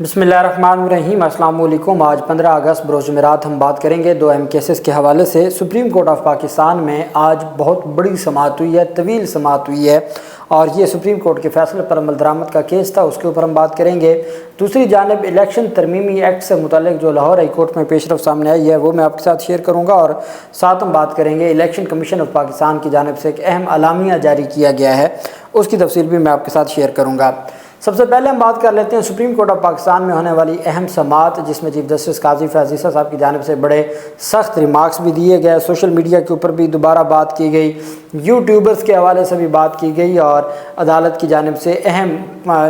बिस्मिल्लाहिर्रहमानिर्रहीम। अस्सलाम वालेकुम। आज 15 अगस्त बरोज़ जुमेरात हम बात करेंगे दो अहम केसेस के हवाले से। सुप्रीम कोर्ट ऑफ पाकिस्तान में आज बहुत बड़ी समाअत हुई है, तवील समाअत हुई है और ये सुप्रीम कोर्ट के फैसले पर अमल दरामद का केस था, उसके ऊपर हम बात करेंगे। दूसरी जानिब इलेक्शन तरमीमी एक्ट से मुतालिक जो लाहौर हाई कोर्ट में पेशरफ सामने आई है वो मैं आपके साथ शेयर करूँगा और साथ हम बात करेंगे इलेक्शन कमीशन ऑफ पाकिस्तान की जानिब से एक अहम अलामिया जारी किया गया है, उसकी तफसील भी मैं आपके साथ शेयर करूँगा। सबसे पहले हम बात कर लेते हैं सुप्रीम कोर्ट ऑफ पाकिस्तान में होने वाली अहम समाअत, जिसमें चीफ जस्टिस काजी फैज़ ईसा साहब की जानिब से बड़े सख्त रिमार्क्स भी दिए गए, सोशल मीडिया के ऊपर भी दोबारा बात की गई, यूट्यूबर्स के हवाले से भी बात की गई और अदालत की जानिब से अहम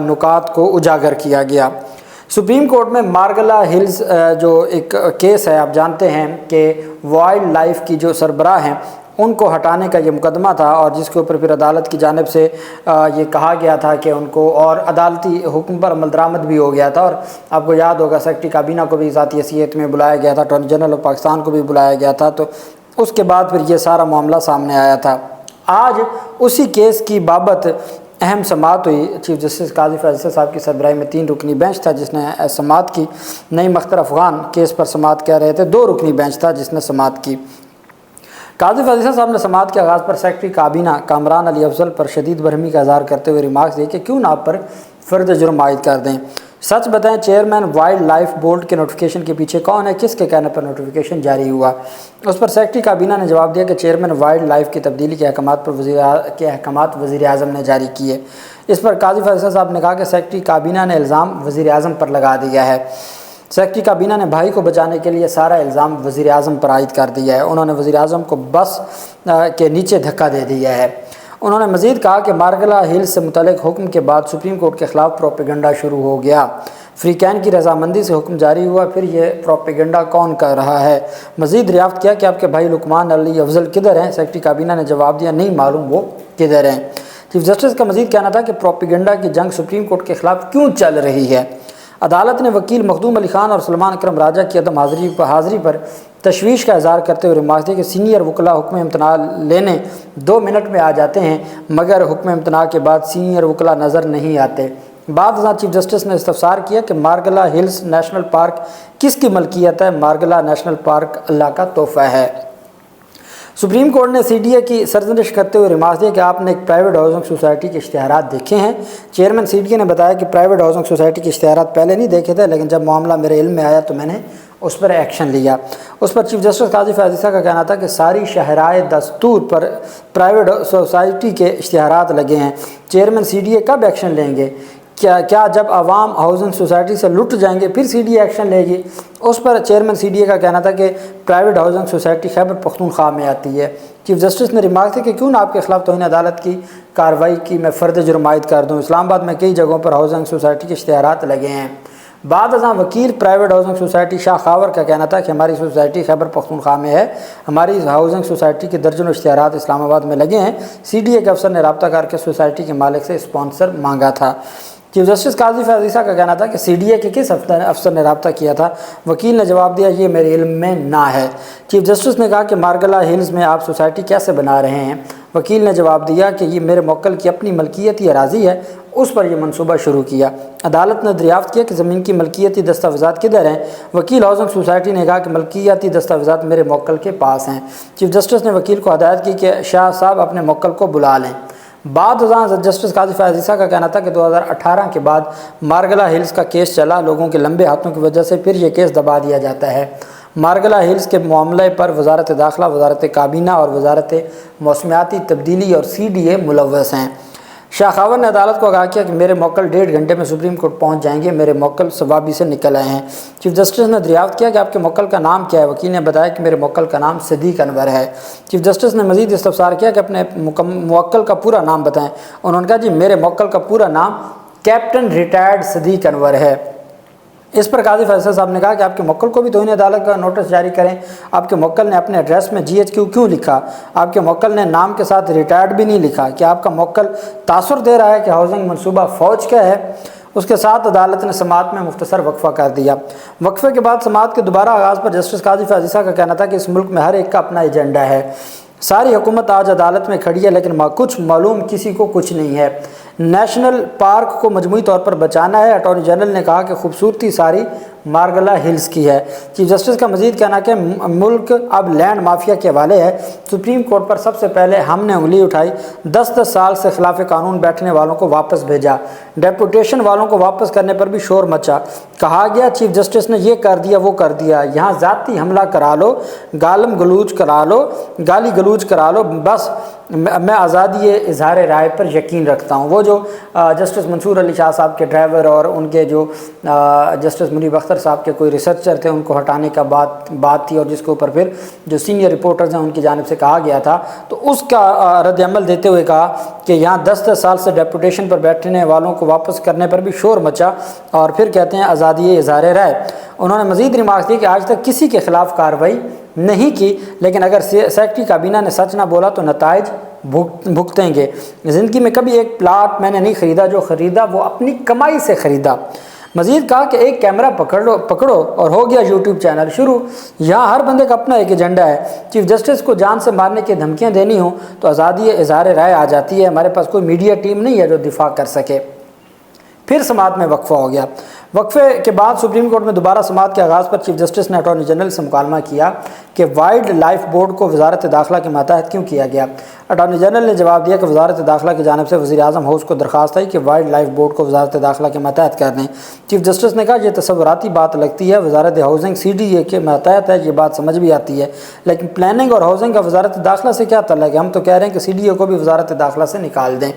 नुकात को उजागर किया गया। सुप्रीम कोर्ट में मार्गला हिल्स जो एक केस है, आप जानते हैं कि वाइल्ड लाइफ की जो सरबराह हैं उनको हटाने का ये मुकदमा था और जिसके ऊपर फिर अदालत की जानिब से ये कहा गया था कि उनको, और अदालती हुक्म पर अमल दरामद भी हो गया था और आपको याद होगा सेक्रेटरी काबीना को भी ज़ाती हैसियत में बुलाया गया था, अटॉर्नी जनरल ऑफ पाकिस्तान को भी बुलाया गया था, तो उसके बाद फिर ये सारा मामला सामने आया था। आज उसी केस की बाबत अहम समाअत हुई। चीफ जस्टिस काजी फैज़ ईसा साहब की सरबराही में 3 रुकनी बेंच था जिसने समाअत की। नईम अख्तर अफ़गान केस पर समाअत कह रहे थे, 2 रुकनी बेंच था जिसने समाअत की। काजी फैज़ ईसा साहब ने समाअत के आगाज़ पर सेक्रेटरी काबीना कामरान अली अफजल पर शदीद बरहमी का इज़हार करते हुए रिमार्क्स दिए कि क्यों ना आप पर फ़र्द जुर्म आयद कर दें। सच बताएं, चेयरमैन वाइल्ड लाइफ बोर्ड के नोटिफिकेशन के पीछे कौन है, किसके कहने पर नोटिफिकेशन जारी हुआ। उस पर सेक्रेटरी काबीना ने जवाब दिया कि चेयरमैन वाइल्ड लाइफ की तब्दीली के अहकामात पर वज़ीर आज़म ने जारी किए। इस पर काजी फैज़ ईसा साहब ने कहा कि सेक्रेटरी काबीना ने इल्ज़ाम वज़ीर आज़म पर लगा दिया है। सेक्रेटरी काबीना ने भाई को बचाने के लिए सारा इल्ज़ाम वज़ीर आज़म पर आयद कर दिया है। उन्होंने वज़ीर आज़म को बस के नीचे धक्का दे दिया है। उन्होंने मज़ीद कहा कि मार्गला हिल्स से मुतल्लिक़ हुक्म के बाद सुप्रीम कोर्ट के ख़िलाफ़ प्रोपेगेंडा शुरू हो गया। फ्रीकैन की रजामंदी से हुक्म जारी हुआ, फिर ये प्रोपेगेंडा कौन कर रहा है। मज़ीद दरियाफ़्त किया कि आपके भाई लुकमान अली अफजल किधर हैं। सेक्रेटरी काबीना ने जवाब दिया, नहीं मालूम वो किधर हैं। चीफ जस्टिस का मज़ीद कहना था कि प्रोपेगेंडा की जंग सुप्रीम कोर्ट के ख़िलाफ़ क्यों चल रही है। अदालत ने वकील मखदूम अली खान और सलमान अकरम राजा की अदम हाज़िरी पर तशवीश का इज़हार करते हुए रिमार्क दिया कि सीनियर वकला हुक्म इम्तना लेने 2 मिनट में आ जाते हैं, मगर हुक्म इम्तना के बाद सीनियर वकला नज़र नहीं आते। बाद चीफ जस्टिस ने इस्तफसार किया कि मार्गला हिल्स नेशनल पार्क किसकी मलकियत है। मार्गला नेशनल पार्क अल्लाह का तोहफ़ा है। सुप्रीम कोर्ट ने CDA की सरजनिश करते हुए रिमार्क दिया कि आपने एक प्राइवेट हाउसिंग सोसाइटी के इश्तिहारात देखे हैं। चेयरमैन CDA ने बताया कि प्राइवेट हाउसिंग सोसाइटी के इश्तिहारात पहले नहीं देखे थे, लेकिन जब मामला मेरे इल्म में आया तो मैंने उस पर एक्शन लिया। उस पर चीफ जस्टिस काजी फैज़ ईसा का कहना था कि सारी शहराए दस्तूर पर प्राइवेट सोसाइटी के इश्तिहारात लगे हैं। चेयरमैन CDA कब एक्शन लेंगे? क्या जब आवाम हाउसिंग सोसाइटी से लुट जाएंगे फिर CDA एक्शन लेगी? उस पर चेयरमैन CDA का कहना था कि private housing society Khyber Pakhtunkhwa में आती है। चीफ जस्टिस ने रिमार्क किया कि क्यों ना आपके खिलाफ तौहीन अदालत की कार्रवाई की मैं फ़र्द जुर्म आयद कर दूँ। इस्लामाबाद में कई जगहों पर हाउसिंग सोसाइटी के इश्तिहारात लगे हैं। बाद वकील private housing society Shah Khawar का कहना था कि हमारी सोसाइटी खैबर पख्तूनख्वा में है, हमारी हाउसिंग सोसाइटी के दर्जनों इश्तिहारात इस्लामाबाद में लगे हैं। CDA के अफसर ने रब्ता करके सोसाइटी के मालिक से स्पॉन्सर मांगा था। चीफ जस्टिस काजी फैज़ ईसा का कहना था कि CDA के किस अफसर ने रब्ता किया था। वकील ने जवाब दिया, ये मेरे इल्म में ना है। चीफ जस्टिस ने कहा कि मार्गला हिल्स में आप सोसाइटी कैसे बना रहे हैं। वकील ने जवाब दिया कि ये मेरे मोक्कल की अपनी मलकियती अराज़ी है, उस पर यह मनसूबा शुरू किया। अदालत ने दरियाफ़्त किया कि ज़मीन की मलकियती दस्तावेज़ात किधर हैं। वकील हाउसिंग सोसाइटी ने कहा कि मलकियती दस्तावेज़ात मेरे मोक्कल के पास हैं। चीफ जस्टिस ने वकील को हदायत की कि शाह साहब अपने मोक्कल को बुला लें। बाद जस्टिस काजी फैज़ ईसा का कहना था कि 2018 के बाद मार्गला हिल्स का केस चला, लोगों के लंबे हाथों की वजह से फिर ये केस दबा दिया जाता है। मार्गला हिल्स के मामले पर वजारत दाखिला, वजारत काबीना और वजारत मौसमियाती तब्दीली और CDA मुलव्वस हैं। शाह खावर ने अदालत को आगाह किया कि मेरे मोक्कल 1.5 घंटे में सुप्रीम कोर्ट पहुंच जाएंगे, मेरे मोक्कल सवाबी से निकल आए हैं। चीफ जस्टिस ने दरियाफ्त किया कि आपके मोक्कल का नाम क्या है। वकील ने बताया कि मेरे मोक्कल का नाम सदीक अनवर है। चीफ जस्टिस ने मजीद इस्तफसार किया कि अपने मोक्कल का पूरा नाम बताएं। उन्होंने कहा, जी मेरे मोक्कल का पूरा नाम कैप्टन रिटायर्ड सदीक अनवर है। इस पर काजी फैज़ ईसा साहब ने कहा कि आपके मोक्कल को भी तौहीन अदालत का नोटिस जारी करें। आपके मोक्कल ने अपने एड्रेस में GHQ क्यों लिखा? आपके मोक्कल ने नाम के साथ रिटायर्ड भी नहीं लिखा। क्या आपका मोक्कल तासुर दे रहा है कि हाउसिंग मनसूबा फ़ौज का है? उसके साथ अदालत ने समाअत में मुख्तसर वक्फ़ा कर दिया। वक्फ़े के बाद समाअत के दोबारा आगाज़ पर जस्टिस काजी फैज़ ईसा का कहना था कि इस मुल्क में हर एक का अपना एजेंडा है। सारी हुकूमत आज अदालत में खड़ी है, लेकिन कुछ मालूम किसी को कुछ नहीं है। نیشنل پارک کو مجموعی طور پر بچانا ہے۔ اٹارنی جنرل نے کہا کہ خوبصورتی ساری مارگلا ہلز کی ہے۔ چیف جسٹس کا مزید کہنا کہ ملک اب لینڈ مافیا کے حوالے ہے۔ سپریم کورٹ پر سب سے پہلے ہم نے انگلی اٹھائی، 10 سال سے خلاف قانون بیٹھنے والوں کو واپس بھیجا، ڈیپوٹیشن والوں کو واپس کرنے پر بھی شور مچا، کہا گیا چیف جسٹس نے یہ کر دیا وہ کر دیا، یہاں ذاتی حملہ کرا لو، گالی گلوچ کرا لو، بس میں آزادی اظہار رائے پر یقین رکھتا ہوں۔ وہ جو جسٹس منصور علی شاہ صاحب کے ڈرائیور اور ان کے جو جسٹس منیب اختر صاحب کے کوئی ریسرچر تھے، ان کو ہٹانے کا بات تھی، اور جس کے اوپر پھر جو سینئر رپورٹرز ہیں ان کی جانب سے کہا گیا تھا، تو اس کا رد عمل دیتے ہوئے کہا کہ یہاں 10 سال سے ڈیپوٹیشن پر بیٹھنے والوں کو واپس کرنے پر بھی شور مچا، اور پھر کہتے ہیں آزادی اظہار رائے۔ انہوں نے مزید ریمارک دی کہ آج تک کسی کے خلاف کارروائی نہیں کی، لیکن اگر سیکرٹری کابینہ نے سچ نہ بولا تو نتائج بھگتیں گے۔ زندگی میں کبھی ایک پلاٹ میں نے نہیں خریدا، جو خریدا وہ اپنی کمائی سے خریدا۔ مزید کہا کہ ایک کیمرہ پکڑو اور ہو گیا یوٹیوب چینل شروع، یہاں ہر بندے کا اپنا ایک ایجنڈا ہے۔ چیف جسٹس کو جان سے مارنے کی دھمکیاں دینی ہوں تو آزادی اظہار رائے آ جاتی ہے، ہمارے پاس کوئی میڈیا ٹیم نہیں ہے جو دفاع کر سکے۔ پھر سماعت میں وقفہ ہو گیا۔ وقفے کے بعد سپریم کورٹ میں دوبارہ سماعت کے آغاز پر چیف جسٹس نے اٹارنی جنرل سے مکالمہ کیا کہ وائلڈ لائف بورڈ کو وزارت داخلہ کے ماتحت کیوں کیا گیا۔ اٹارنی جنرل نے جواب دیا کہ وزارت داخلہ کی جانب سے وزیر اعظم ہاؤس کو درخواست آئی کہ وائلڈ لائف بورڈ کو وزارت داخلہ کے ماتحت کر دیں۔ چیف جسٹس نے کہا یہ تصوراتی بات لگتی ہے، وزارت ہاؤسنگ CDA کے ماتحت ہے، یہ بات سمجھ بھی آتی ہے، لیکن پلاننگ اور ہاؤسنگ کا وزارت داخلہ سے کیا تعلق ہے؟ ہم تو کہہ رہے ہیں کہ CDA کو بھی وزارت داخلہ سے نکال دیں۔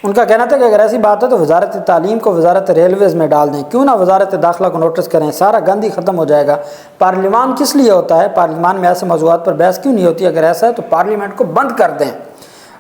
ان کا کہنا تھا کہ اگر ایسی بات ہے تو وزارت تعلیم کو وزارت ریلویز میں ڈال دیں، کیوں نہ وزارت داخلہ کو نوٹس کریں، سارا گند ہی ختم ہو جائے گا۔ پارلیمان کس لیے ہوتا ہے؟ پارلیمان میں ایسے موضوعات پر بحث کیوں نہیں ہوتی؟ اگر ایسا ہے تو پارلیمنٹ کو بند کر دیں۔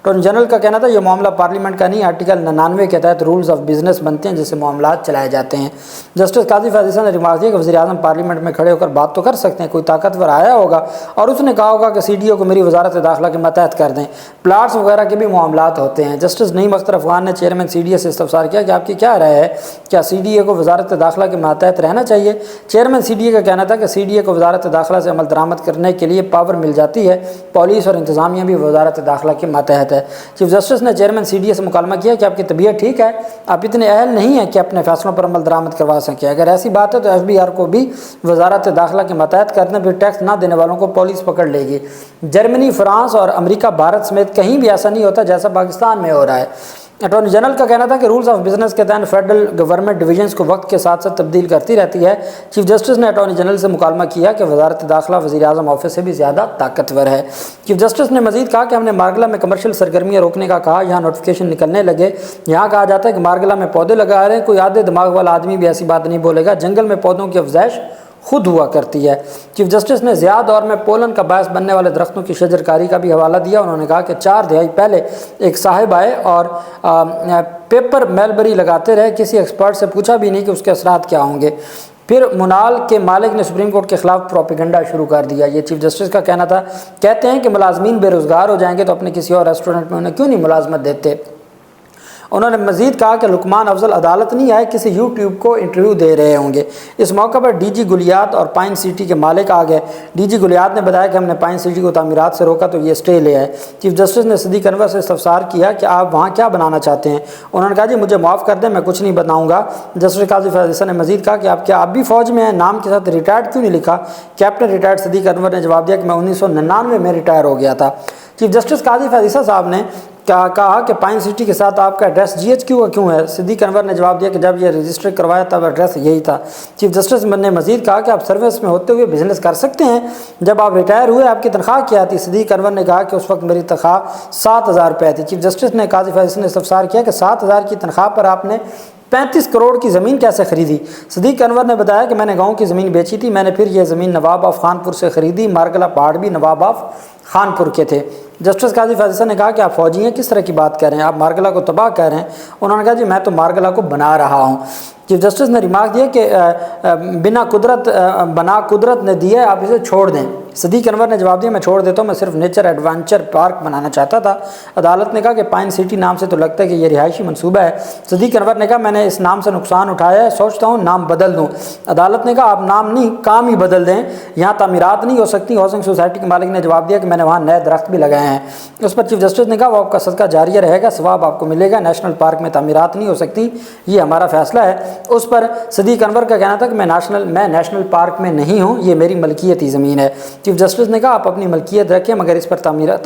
اٹارنی جنرل کا کہنا تھا یہ معاملہ پارلیمنٹ کا نہیں، آرٹیکل 99 کے تحت رولز آف بزنس بنتے ہیں جس سے معاملات چلائے جاتے ہیں۔ جسٹس قاضی فیض حسن نے ریمارک دیا کہ وزیر اعظم پارلیمنٹ میں کھڑے ہو کر بات تو کر سکتے ہیں، کوئی طاقتور آیا ہوگا اور اس نے کہا ہوگا کہ CDA کو میری وزارت داخلہ کے ماتحت کر دیں، پلاٹس وغیرہ کے بھی معاملات ہوتے ہیں۔ جسٹس نعیم اختر افغان نے چیئرمین CDA سے استفسار کیا کہ آپ کی کیا رائے ہے، کیا CDA کو وزارت داخلہ کے ماتحت رہنا چاہیے؟ چیئرمین CDA کا کہنا تھا کہ CDA کو وزارت داخلہ سے عمل درآمد کرنے کے لیے پاور مل جاتی ہے، پولیس اور انتظامیہ بھی وزارت داخلہ کے ماتحت ہے۔ چیف جسٹس نے چیئرمین CDA سے مکالمہ کیا کہ آپ کی طبیعت ٹھیک ہے، آپ اتنے اہل نہیں ہیں کہ اپنے فیصلوں پر عمل درآمد کروا سکیں، اگر ایسی بات ہے تو FBR کو بھی وزارت داخلہ کے ماتحت کر دیں، پھر ٹیکس نہ دینے والوں کو پولیس پکڑ لے گی۔ جرمنی، فرانس اور امریکہ، بھارت سمیت کہیں بھی ایسا نہیں ہوتا جیسا پاکستان میں ہو رہا ہے۔ اٹارنی جنرل کا کہنا تھا کہ رولز آف بزنس کے تحت فیڈرل گورنمنٹ ڈویژنز کو وقت کے ساتھ ساتھ تبدیل کرتی رہتی ہے۔ چیف جسٹس نے اٹارنی جنرل سے مکالمہ کیا کہ وزارت داخلہ وزیر اعظم آفس سے بھی زیادہ طاقتور ہے۔ چیف جسٹس نے مزید کہا کہ ہم نے مارگلا میں کمرشل سرگرمیاں روکنے کا کہا، یہاں نوٹیفیکیشن نکلنے لگے، یہاں کہا جاتا ہے کہ مارگلا میں پودے لگا رہے ہیں، کوئی آدھے دماغ والا آدمی بھی ایسی بات نہیں بولے گا، جنگل میں پودوں کی افزائش خود ہوا کرتی ہے۔ چیف جسٹس نے ضیاء دور میں پولن کا باعث بننے والے درختوں کی شجرکاری کا بھی حوالہ دیا۔ انہوں نے کہا کہ 4 دہائی پہلے ایک صاحب آئے اور پیپر میلبری لگاتے رہے، کسی ایکسپرٹ سے پوچھا بھی نہیں کہ اس کے اثرات کیا ہوں گے۔ پھر منال کے مالک نے سپریم کورٹ کے خلاف پروپیگنڈا شروع کر دیا، یہ چیف جسٹس کا کہنا تھا۔ کہتے ہیں کہ ملازمین بے روزگار ہو جائیں گے تو اپنے کسی اور ریسٹورنٹ میں انہیں کیوں نہیں ملازمت دیتے۔ انہوں نے مزید کہا کہ لقمان افضل عدالت نہیں آئے، کسی یوٹیوب کو انٹرویو دے رہے ہوں گے۔ اس موقع پر DG گلیات اور پائن سٹی کے مالک آ گئے۔ DG گلیات نے بتایا کہ ہم نے پائن سٹی کو تعمیرات سے روکا تو یہ اسٹے لے آئے۔ چیف جسٹس نے صدیق انور سے استفسار کیا کہ آپ وہاں کیا بنانا چاہتے ہیں؟ انہوں نے کہا جی مجھے معاف کر دیں، میں کچھ نہیں بتاؤں گا۔ جسٹس قاضی فیض حسن نے مزید کہا کہ آپ بھی فوج میں ہیں، نام کے ساتھ ریٹائرڈ کیوں نہیں لکھا؟ کیپٹن ریٹائرڈ صدیق انور نے جواب دیا کہ میں 1999 میں ریٹائر ہو گیا تھا۔ چیف جسٹس قاضی فیض حسن صاحب نے کہا کہ پائن سٹی کے ساتھ آپ کا ایڈریس GHQ کا کیوں ہے؟ صدیق انور نے جواب دیا کہ جب یہ رجسٹر کروایا تب ایڈریس یہی تھا۔ چیف جسٹس نے مزید کہا کہ آپ سروس میں ہوتے ہوئے بزنس کر سکتے ہیں، جب آپ ریٹائر ہوئے آپ کی تنخواہ کیا تھی؟ صدیق انور نے کہا کہ اس وقت میری تنخواہ 7,000 روپے تھی۔ چیف جسٹس نے قاضی فیض نے استفسار کیا کہ 7,000 کی تنخواہ پر آپ نے 35 کروڑ کی زمین کیسے خریدی؟ صدیق انور نے بتایا کہ میں نے گاؤں کی زمین بیچی تھی، میں نے پھر یہ زمین نواب آف خانپور سے خریدی، مارگلا پہاڑ بھی نواب آف خانپور کے تھے۔ جسٹس قاضی فیض حسن نے کہا کہ آپ فوجی ہیں، کس طرح کی بات کر رہے ہیں؟ آپ مارگلا کو تباہ کر رہے ہیں۔ انہوں نے کہا جی میں تو مارگلا کو بنا رہا ہوں۔ چیف جسٹس نے ریمارک دیا کہ بنا قدرت نے دیا ہے، آپ اسے چھوڑ دیں۔ صدیق انور نے جواب دیا میں چھوڑ دیتا ہوں، میں صرف نیچر ایڈونچر پارک بنانا چاہتا تھا۔ عدالت نے کہا کہ پائن سٹی نام سے تو لگتا ہے کہ یہ رہائشی منصوبہ ہے۔ صدیق انور نے کہا میں نے اس نام سے نقصان اٹھایا ہے، سوچتا ہوں نام بدل دوں۔ عدالت نے کہا آپ نام نہیں کام ہی بدل دیں، یہاں تعمیرات نہیں ہو سکتی۔ ہاؤسنگ سوسائٹی کے مالک نے جواب دیا کہ मैंने वहाँ नए दरख्त भी लगाए हैं। उस पर चीफ जस्टिस ने कहा वो आपका सदका जारिया रहेगा, सवाब आपको मिलेगा, नेशनल पार्क में तामीरात नहीं हो सकती, ये हमारा फैसला है। उस पर सदीक अनवर का कहना था कि मैं नेशनल पार्क में नहीं हूँ, ये मेरी मलकियती ज़मीन है। चीफ जस्टिस ने कहा आप अपनी मलकियत रखें मगर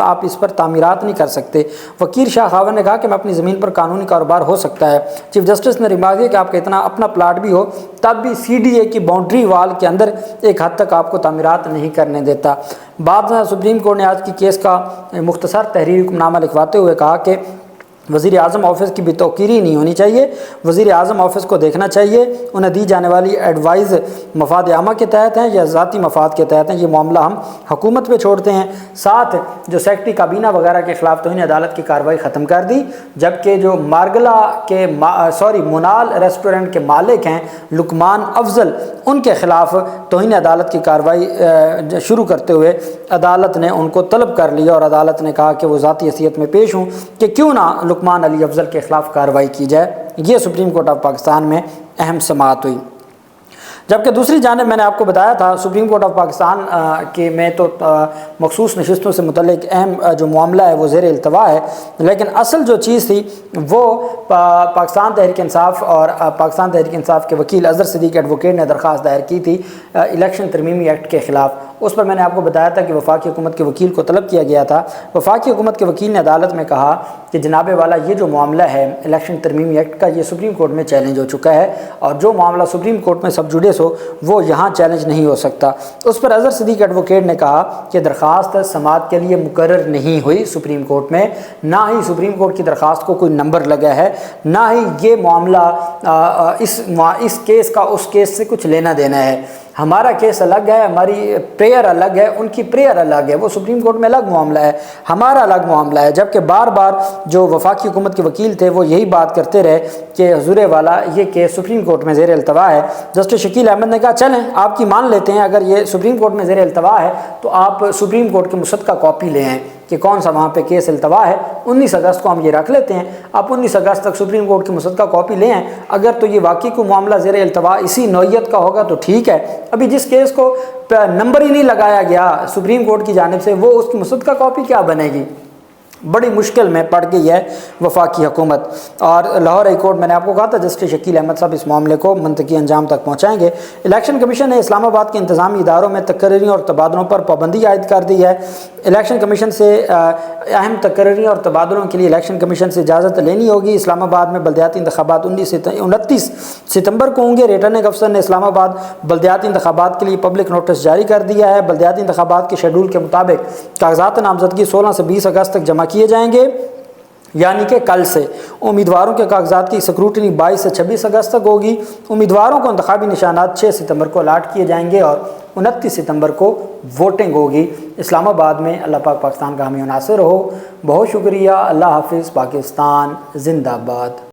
आप इस पर तामीरात नहीं कर सकते। वकील शाह खावर ने कहा कि मैं अपनी ज़मीन पर कानूनी कारोबार हो सकता है। चीफ जस्टिस ने रिमार्क किया कि आपका इतना अपना प्लाट भी हो तब भी CDA की बाउंड्री वाल के अंदर एक हद तक आपको तामीरात नहीं करने देता। बाद में सुप्रीम कोर्ट ने आज की केस का मुख्तसर तहरीरी हुक्मनामा लिखवाते हुए कहा कि वज़ीर आज़म ऑफिस की बेतौकीरी नहीं होनी चाहिए, वज़ीर आज़म ऑफिस को देखना चाहिए उन्हें दी जाने वाली एडवाइज़ मफाद आमा के तहत हैं या ज़ाती मफाद के तहत हैं, ये मामला हम हुकूमत पे छोड़ते हैं। साथ जो सेक्रेटरी काबीना वगैरह के ख़िलाफ़ तौहीन अदालत की कार्रवाई ख़त्म कर दी, जबकि जो मारगला के मुनाल रेस्टोरेंट के मालिक हैं लुकमान अफजल, उनके ख़िलाफ़ तौहीन अदालत की कार्रवाई शुरू करते हुए अदालत ने उनको तलब कर लिया और अदालत ने कहा कि वो ज़ाती हैसियत में पेश हूँ कि क्यों ना लुकमान अली अफजल के ख़िलाफ़ कार्रवाई की जाए। ये सुप्रीम कोर्ट ऑफ पाकिस्तान में अहम समाअत हुई। जबकि दूसरी जानिब मैंने आपको बताया था सुप्रीम कोर्ट ऑफ पाकिस्तान के में तो मखसूस नशिस्तों से मुतल्लिक अहम जो मामला है वो ज़ेर इल्तवा है, लेकिन असल जो चीज़ थी वो पाकिस्तान तहरीक इंसाफ और पाकिस्तान तहरीक इंसाफ के वकील अज़हर सिद्दीक एडवोकेट ने दरख्वास्त दायर की थी इलेक्शन तरमीमी एक्ट के ख़िलाफ़। उस पर मैंने आपको बताया था कि वफाकी हुकूमत के वकील को तलब किया गया था। वफाकी हुकूमत के वकील ने अदालत में कहा कि जनाब वाला ये जो मामला है इलेक्शन तरमीमी एक्ट का, ये सुप्रीम कोर्ट में चैलेंज हो चुका है और जो मामला सुप्रीम कोर्ट में सब जुडिस हो वो यहाँ चैलेंज नहीं हो सकता। उस पर अज़हर सिद्दीक एडवोकेट ने कहा कि दरख्वास्त समाअत के लिए मुकर्रर नहीं हुई सुप्रीम कोर्ट में, ना ही सुप्रीम कोर्ट की दरख्वास्त को कोई नंबर लगा है, ना ही ये मामला इस केस का उस केस से कुछ लेना देना है। हमारा केस अलग है, हमारी प्रेयर अलग है, उनकी प्रेयर अलग है, वो सुप्रीम कोर्ट में अलग मामला है, हमारा अलग मामला है। जबकि बार बार जो वफाकी हुकूमत के वकील थे वो यही बात करते रहे कि हुजूर वाला ये केस सुप्रीम कोर्ट में ज़ेर इल्तवा है। जस्टिस शकील अहमद ने कहा चलें आपकी मान लेते हैं, अगर ये सुप्रीम कोर्ट में ज़ेर इल्तवा है तो आप सुप्रीम कोर्ट की मुसद्दका कॉपी ले आएँ कि कौन सा वहाँ पे केस इल्तवा है। 19 अगस्त को हम ये रख लेते हैं, आप 19 अगस्त तक सुप्रीम कोर्ट की मुसद्दका कॉपी ले आएँ। अगर तो ये वाकई को मामला ज़ेर इल्तवा इसी नौइयत का होगा तो ठीक है। अभी जिस केस को नंबर ही नहीं लगाया गया सुप्रीम कोर्ट की जानिब से, वो उसकी मुसद्दका कॉपी क्या बनेगी? बड़ी मुश्किल में पड़ गई है वफाकी हुकूमत। और लाहौर हाई कोर्ट, मैंने आपको कहा था जस्टिस शकील अहमद साहब इस मामले को मुंतकी अंजाम तक पहुँचाएंगे। इलेक्शन कमीशन ने इस्लामाबाद के इंतज़ामी इदारों में तकर्री और तबादलों पर पाबंदी आयद कर दी है। इलेक्शन कमीशन से अहम तकर्री और तबादलों के लिए इलेक्शन कमीशन से इजाज़त लेनी होगी। इस्लामाबाद में बल्दियाती इंतखाबात 29 सितंबर को होंगे। रिटर्निंग अफसर ने इस्लामाबाद बल्दियाती इंतखाबात के लिए पब्लिक नोटिस जारी कर दिया है। बल्दियाती इंतखाबात के शेड्यूल के मुताबिक कागजात नामजदगी 16 से 20 अगस्त तक जमा किए जाएंगे, यानी कि कल से। उम्मीदवारों के कागजात की स्क्रूटनी 22 से 26 अगस्त तक होगी। उम्मीदवारों को इंतखाबी निशानात 6 सितंबर को अलाट किए जाएंगे और 29 सितंबर को वोटिंग होगी इस्लामाबाद में। अल्लाह पाक पाकिस्तान का हामी नासिर हो। बहुत शुक्रिया। अल्लाह हाफिज़। पाकिस्तान जिंदाबाद।